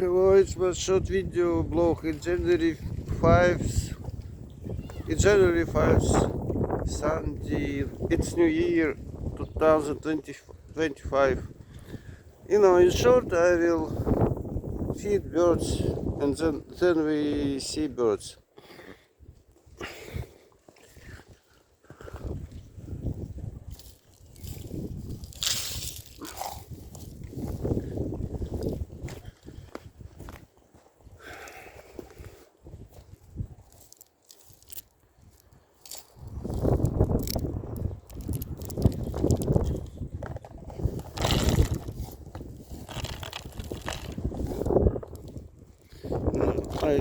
Hello, it's my short video blog in January 5th. It's January 5th, Sunday. It's New Year 2025. In short, I will feed birds and then we see birds. I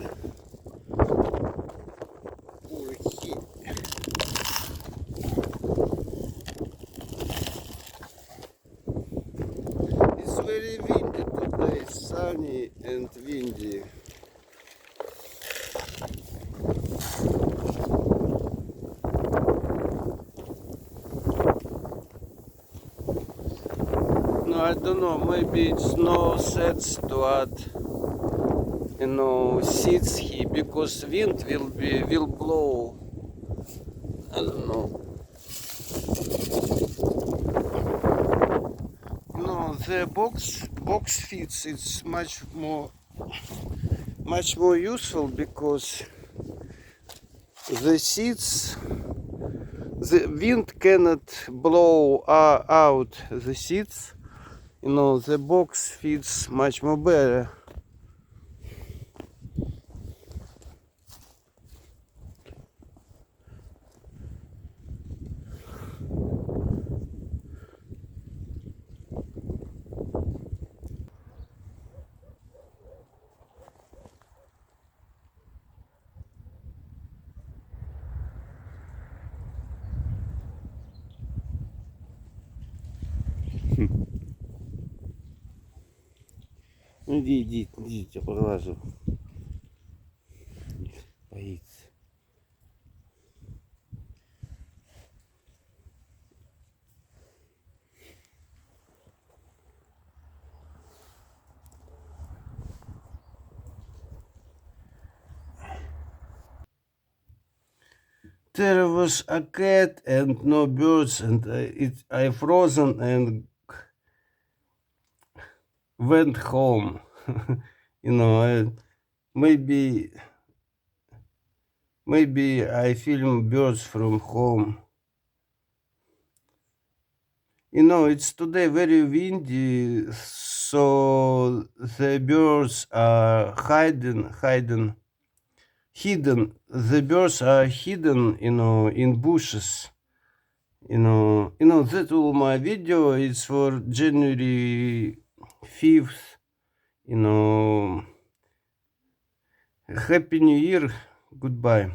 It's very windy today, sunny and windy. No, I don't know, maybe it's no sense to add, seeds here because wind will blow. I don't know. The box feeds, it's much more useful because the seeds, the wind cannot blow out the seeds. The box feeds much more better. Идите, пролажу. Боится. There was a cat and no birds, and I frozen and went home. Maybe I film birds from home. It's today very windy, so the birds are hidden. The birds are hidden, in bushes. That all my video. It's for January 5th. Happy New Year. Goodbye.